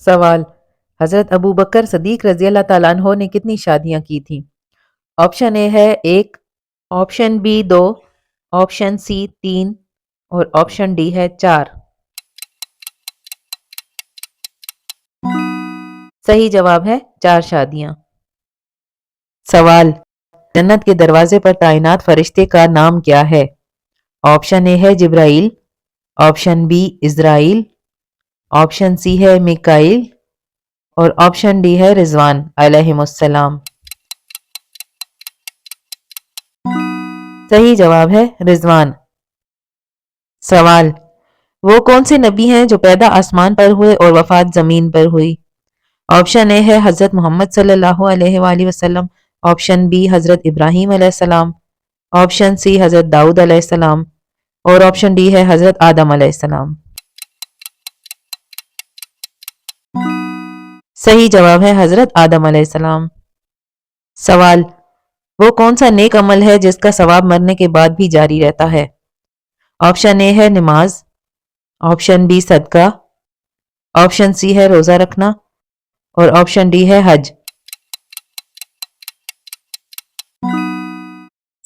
سوال: حضرت ابو بکر صدیق رضی اللہ تعالیٰ عنہ نے کتنی شادیاں کی تھیں؟ آپشن اے ہے 1، آپشن بی 2، آپشن سی 3 اور آپشن ڈی ہے 4۔ صحیح جواب ہے 4 شادیاں۔ سوال: جنت کے دروازے پر تعینات فرشتے کا نام کیا ہے؟ آپشن اے ہے جبرائیل، آپشن بی اسرائیل، آپشن سی ہے میکائیل اور آپشن ڈی ہے رضوان علیہم السلام۔ صحیح جواب ہے رضوان۔ سوال: وہ کون سے نبی ہیں جو پیدا آسمان پر ہوئے اور وفات زمین پر ہوئی؟ آپشن اے ہے حضرت محمد صلی اللہ علیہ وآلہ وسلم، آپشن بی حضرت ابراہیم علیہ السلام، آپشن سی حضرت داؤد علیہ السلام اور آپشن ڈی ہے حضرت آدم علیہ السلام۔ صحیح جواب ہے حضرت آدم علیہ السلام۔ سوال: وہ کون سا نیک عمل ہے جس کا ثواب مرنے کے بعد بھی جاری رہتا ہے؟ آپشن اے ہے نماز، آپشن بی صدقہ، آپشن سی ہے روزہ رکھنا اور آپشن ڈی ہے حج۔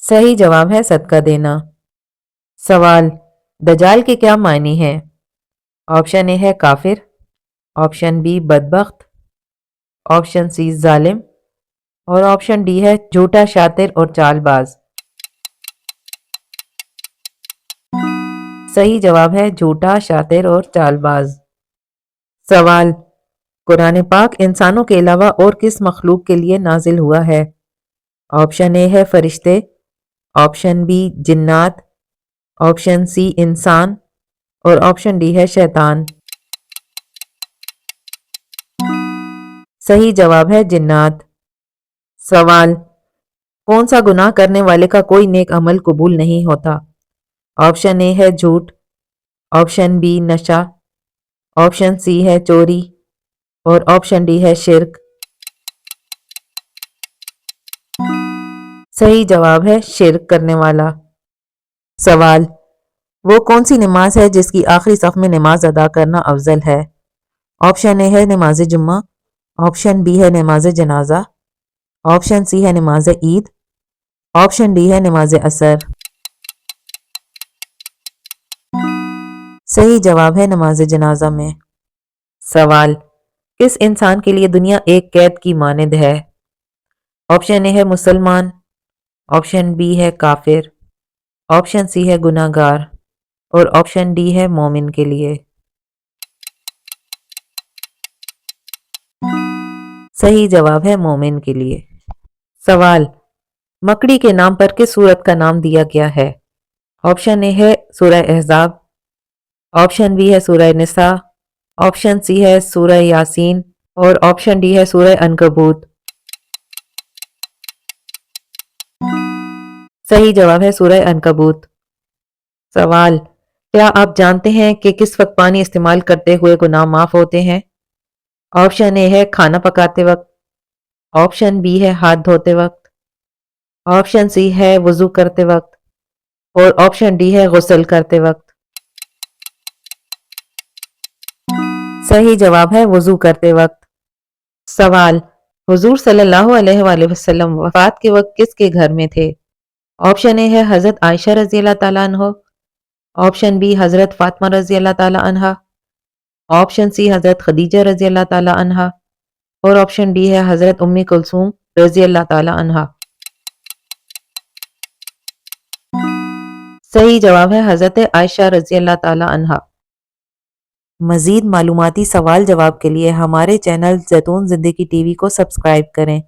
صحیح جواب ہے صدقہ دینا۔ سوال: دجال کے کیا معنی ہیں؟ آپشن اے ہے کافر، آپشن بی بدبخت، آپشن سی ظالم اور آپشن ڈی ہے جھوٹا، شاطر اور چال باز۔ صحیح جواب ہے جھوٹا، شاطر اور چال باز۔ سوال: قرآن پاک انسانوں کے علاوہ اور کس مخلوق کے لیے نازل ہوا ہے؟ آپشن اے ہے فرشتے، آپشن بی جنات، آپشن سی انسان اور آپشن ڈی ہے شیطان۔ صحیح جواب ہے جنات۔ سوال: کون سا گناہ کرنے والے کا کوئی نیک عمل قبول نہیں ہوتا؟ آپشن اے ہے جھوٹ، آپشن بی نشہ، آپشن سی ہے چوری اور آپشن ڈی ہے شرک۔ صحیح جواب ہے شرک کرنے والا۔ سوال: وہ کون سی نماز ہے جس کی آخری صف میں نماز ادا کرنا افضل ہے؟ آپشن اے ہے نماز جمعہ، آپشن بی ہے نماز جنازہ، آپشن سی ہے نماز عید، آپشن ڈی ہے نماز عصر۔ صحیح جواب ہے نماز جنازہ میں۔ سوال: کس انسان کے لیے دنیا ایک قید کی مانند ہے؟ آپشن اے ہے مسلمان، آپشن بی ہے کافر، آپشن سی ہے گناہ گار اور آپشن ڈی ہے مومن کے لیے۔ صحیح جواب ہے مومن کے لیے۔ سوال: مکڑی کے نام پر کس سورت کا نام دیا گیا ہے؟ آپشن اے ہے سورہ احزاب، آپشن بی ہے سورہ نساء، آپشن سی ہے سورہ یاسین اور آپشن ڈی ہے سورہ عنکبوت۔ صحیح جواب ہے سورہ عنکبوت۔ سوال: کیا آپ جانتے ہیں کہ کس وقت پانی استعمال کرتے ہوئے گناہ معاف ہوتے ہیں؟ آپشن اے ہے کھانا پکاتے وقت، آپشن بی ہے ہاتھ دھوتے وقت، آپشن سی ہے وضو کرتے وقت اور آپشن ڈی ہے غسل کرتے وقت۔ صحیح جواب ہے وضو کرتے وقت۔ سوال: حضور صلی اللہ علیہ وآلہ وسلم وفات کے وقت کس کے گھر میں تھے؟ آپشن اے ہے حضرت عائشہ رضی اللہ تعالیٰ عنہ، آپشن بی حضرت فاطمہ رضی اللہ تعالیٰ عنہ، آپشن سی حضرت خدیجہ رضی اللہ تعالیٰ عنہ اور آپشن ڈی ہے حضرت ام کلثوم رضی اللہ تعالیٰ عنہ۔ صحیح جواب ہے حضرت عائشہ رضی اللہ تعالیٰ عنہ۔ مزید معلوماتی سوال جواب کے لیے ہمارے چینل زیتون زندگی ٹی وی کو سبسکرائب کریں۔